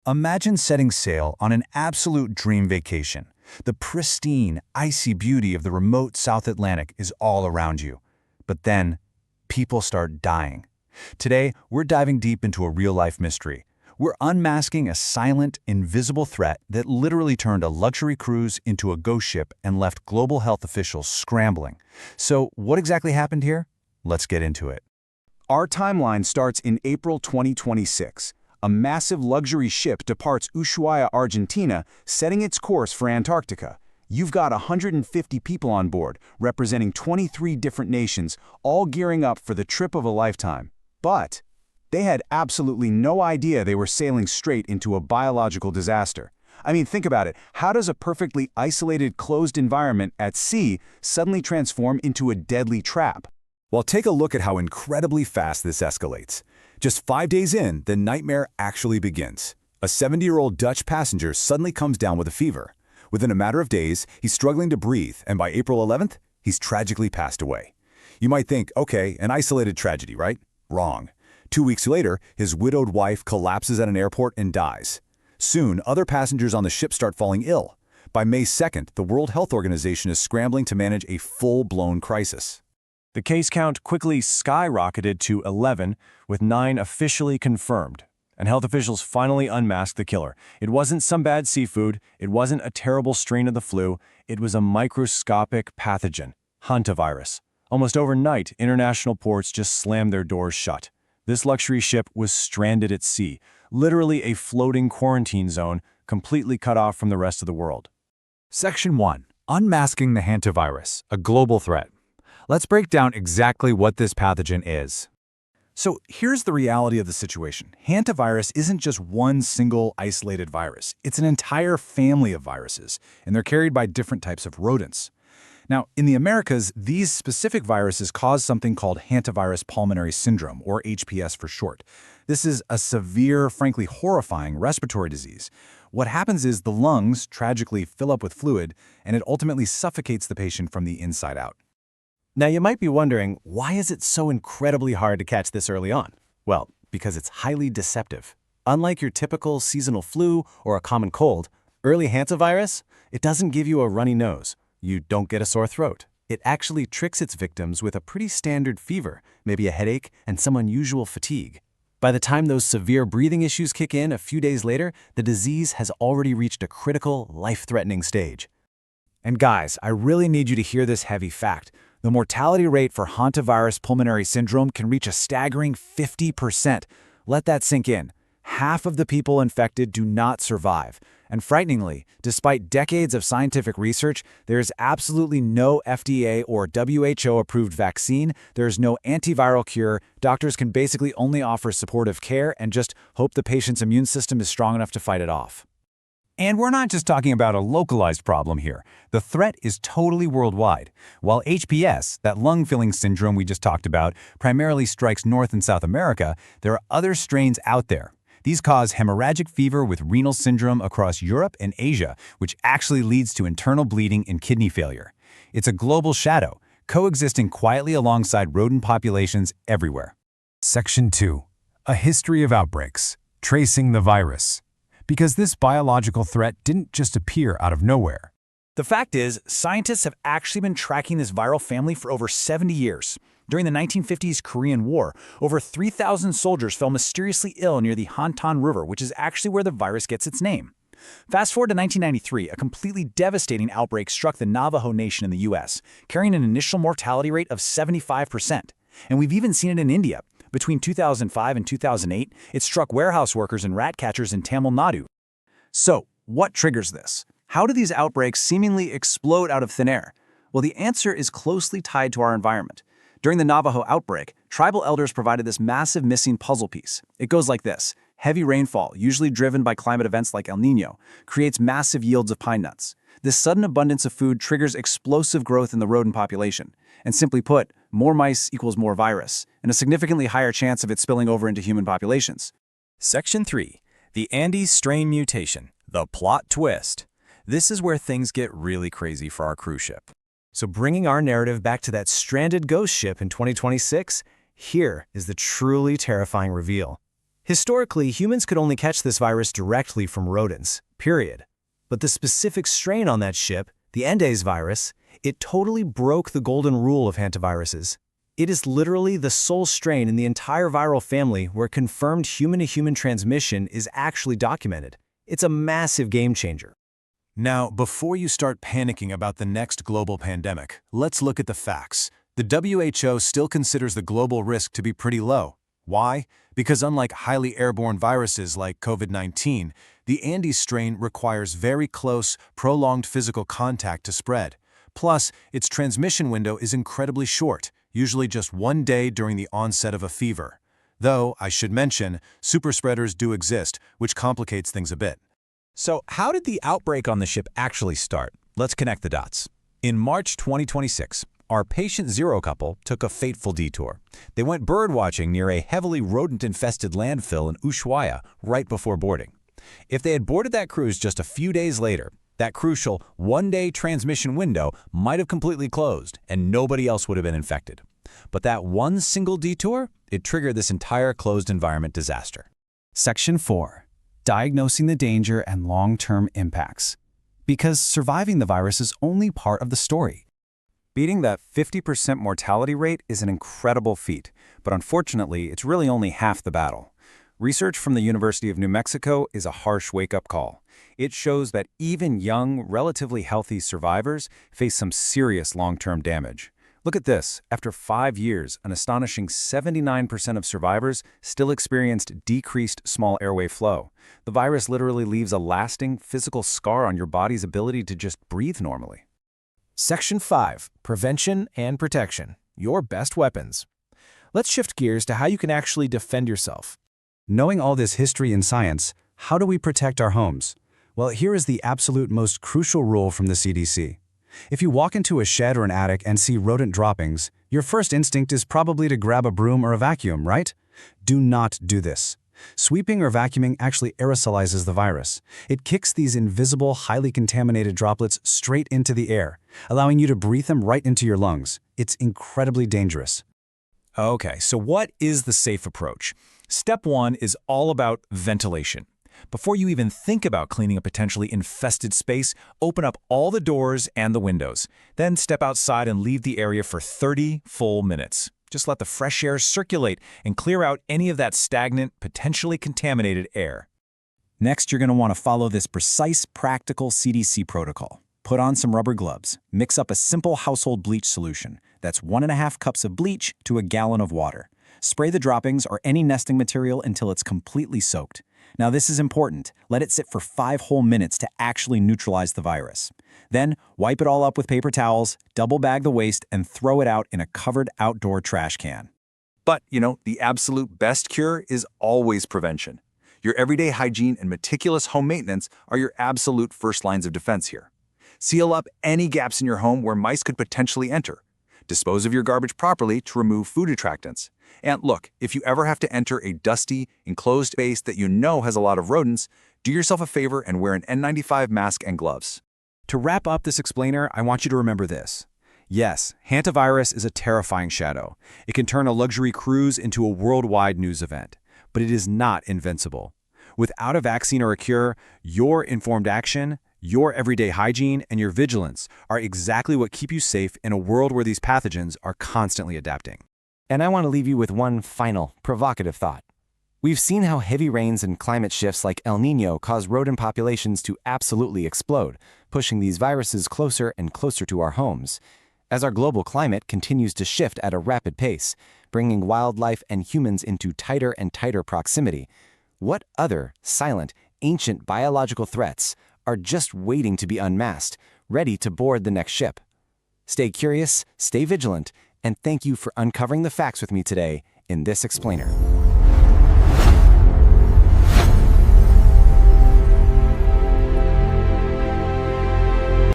Imagine setting sail on an absolute dream vacation. The pristine, icy beauty of the remote South Atlantic is all around you. But then, people start dying. Today, we're diving deep into a real-life mystery. We're unmasking a silent, invisible threat that literally turned a luxury cruise into a ghost ship and left global health officials scrambling. So, what exactly happened here? Let's get into it. Our timeline starts in April 2026. A massive luxury ship departs Ushuaia, Argentina, setting its course for Antarctica. You've got 150 people on board, representing 23 different nations, all gearing up for the trip of a lifetime. But they had absolutely no idea they were sailing straight into a biological disaster. I mean, think about it. How does a perfectly isolated, closed environment at sea suddenly transform into a deadly trap? Well, take a look at how incredibly fast this escalates. Just 5 days in, the nightmare actually begins. A 70-year-old Dutch passenger suddenly comes down with a fever. Within a matter of days, he's struggling to breathe, and by April 11th, he's tragically passed away. You might think, okay, an isolated tragedy, right? Wrong. 2 weeks later, his widowed wife collapses at an airport and dies. Soon, other passengers on the ship start falling ill. By May 2nd, the World Health Organization is scrambling to manage a full-blown crisis. The case count quickly skyrocketed to 11, with 9 officially confirmed. And health officials finally unmasked the killer. It wasn't some bad seafood, it wasn't a terrible strain of the flu, it was a microscopic pathogen, Hantavirus. Almost overnight, international ports just slammed their doors shut. This luxury ship was stranded at sea, literally a floating quarantine zone, completely cut off from the rest of the world. Section 1. Unmasking the Hantavirus, a global threat. Let's break down exactly what this pathogen is. So here's the reality of the situation. Hantavirus isn't just one single isolated virus. It's an entire family of viruses, and they're carried by different types of rodents. Now, in the Americas, these specific viruses cause something called hantavirus pulmonary syndrome, or HPS for short. This is a severe, frankly horrifying respiratory disease. What happens is the lungs tragically fill up with fluid, and it ultimately suffocates the patient from the inside out. Now, you might be wondering, why is it so incredibly hard to catch this early on? Well, because it's highly deceptive. Unlike your typical seasonal flu or a common cold, early hantavirus, it doesn't give you a runny nose. You don't get a sore throat. It actually tricks its victims with a pretty standard fever, maybe a headache, and some unusual fatigue. By the time those severe breathing issues kick in a few days later, the disease has already reached a critical, life-threatening stage. And guys, I really need you to hear this heavy fact. The mortality rate for hantavirus pulmonary syndrome can reach a staggering 50%. Let that sink in. Half of the people infected do not survive. And frighteningly, despite decades of scientific research, there is absolutely no FDA or WHO-approved vaccine, there is no antiviral cure, doctors can basically only offer supportive care and just hope the patient's immune system is strong enough to fight it off. And we're not just talking about a localized problem here. The threat is totally worldwide. While HPS, that lung-filling syndrome we just talked about, primarily strikes North and South America, there are other strains out there. These cause hemorrhagic fever with renal syndrome across Europe and Asia, which actually leads to internal bleeding and kidney failure. It's a global shadow, coexisting quietly alongside rodent populations everywhere. Section 2. A history of outbreaks. Tracing the virus. Because this biological threat didn't just appear out of nowhere. The fact is, scientists have actually been tracking this viral family for over 70 years. During the 1950s Korean War, over 3,000 soldiers fell mysteriously ill near the Hantan River, which is actually where the virus gets its name. Fast forward to 1993, a completely devastating outbreak struck the Navajo Nation in the US, carrying an initial mortality rate of 75%. And we've even seen it in India. Between 2005 and 2008, it struck warehouse workers and rat catchers in Tamil Nadu. So, what triggers this? How do these outbreaks seemingly explode out of thin air? Well, the answer is closely tied to our environment. During the Navajo outbreak, tribal elders provided this massive missing puzzle piece. It goes like this. Heavy rainfall, usually driven by climate events like El Niño, creates massive yields of pine nuts. This sudden abundance of food triggers explosive growth in the rodent population. And simply put, more mice equals more virus, and a significantly higher chance of it spilling over into human populations. Section 3. The Andes strain mutation. The plot twist. This is where things get really crazy for our cruise ship. So bringing our narrative back to that stranded ghost ship in 2026, here is the truly terrifying reveal. Historically, humans could only catch this virus directly from rodents, period. But the specific strain on that ship, the Endes virus, it totally broke the golden rule of hantaviruses. It is literally the sole strain in the entire viral family where confirmed human-to-human transmission is actually documented. It's a massive game changer. Now, before you start panicking about the next global pandemic, let's look at the facts. The WHO still considers the global risk to be pretty low. Why? Because unlike highly airborne viruses like COVID-19, the Andes strain requires very close, prolonged physical contact to spread. Plus, its transmission window is incredibly short, usually just 1 day during the onset of a fever. Though, I should mention, superspreaders do exist, which complicates things a bit. So how did the outbreak on the ship actually start? Let's connect the dots. In March 2026, our patient zero couple took a fateful detour. They went birdwatching near a heavily rodent-infested landfill in Ushuaia right before boarding. If they had boarded that cruise just a few days later, that crucial 1-day transmission window might have completely closed and nobody else would have been infected. But that one single detour, it triggered this entire closed environment disaster. Section 4. Diagnosing the danger and long-term impacts. Because surviving the virus is only part of the story. Beating that 50% mortality rate is an incredible feat, but unfortunately, it's really only half the battle. Research from the University of New Mexico is a harsh wake-up call. It shows that even young, relatively healthy survivors face some serious long-term damage. Look at this. After 5 years, an astonishing 79% of survivors still experienced decreased small airway flow. The virus literally leaves a lasting physical scar on your body's ability to just breathe normally. Section 5. Prevention and Protection. Your best weapons. Let's shift gears to how you can actually defend yourself. Knowing all this history and science, how do we protect our homes? Well, here is the absolute most crucial rule from the CDC. If you walk into a shed or an attic and see rodent droppings, your first instinct is probably to grab a broom or a vacuum, right? Do not do this. Sweeping or vacuuming actually aerosolizes the virus. It kicks these invisible, highly contaminated droplets straight into the air, allowing you to breathe them right into your lungs. It's incredibly dangerous. Okay, so what is the safe approach? Step 1 is all about ventilation. Before you even think about cleaning a potentially infested space, open up all the doors and the windows. Then step outside and leave the area for 30 full minutes. Just let the fresh air circulate and clear out any of that stagnant, potentially contaminated air. Next, you're going to want to follow this precise, practical CDC protocol. Put on some rubber gloves. Mix up a simple household bleach solution. That's 1.5 cups of bleach to a gallon of water. Spray the droppings or any nesting material until it's completely soaked. Now this is important. Let it sit for 5 whole minutes to actually neutralize the virus. Then wipe it all up with paper towels, double bag the waste, and throw it out in a covered outdoor trash can. But, the absolute best cure is always prevention. Your everyday hygiene and meticulous home maintenance are your absolute first lines of defense here. Seal up any gaps in your home where mice could potentially enter. Dispose of your garbage properly to remove food attractants. And look, if you ever have to enter a dusty, enclosed space that you know has a lot of rodents, do yourself a favor and wear an N95 mask and gloves. To wrap up this explainer, I want you to remember this. Yes, hantavirus is a terrifying shadow. It can turn a luxury cruise into a worldwide news event. But it is not invincible. Without a vaccine or a cure, your informed action, your everyday hygiene, and your vigilance are exactly what keep you safe in a world where these pathogens are constantly adapting. And I want to leave you with one final, provocative thought. We've seen how heavy rains and climate shifts like El Niño cause rodent populations to absolutely explode, pushing these viruses closer and closer to our homes. As our global climate continues to shift at a rapid pace, bringing wildlife and humans into tighter and tighter proximity, what other silent, ancient biological threats are just waiting to be unmasked, ready to board the next ship? Stay curious, stay vigilant, and thank you for uncovering the facts with me today in this explainer.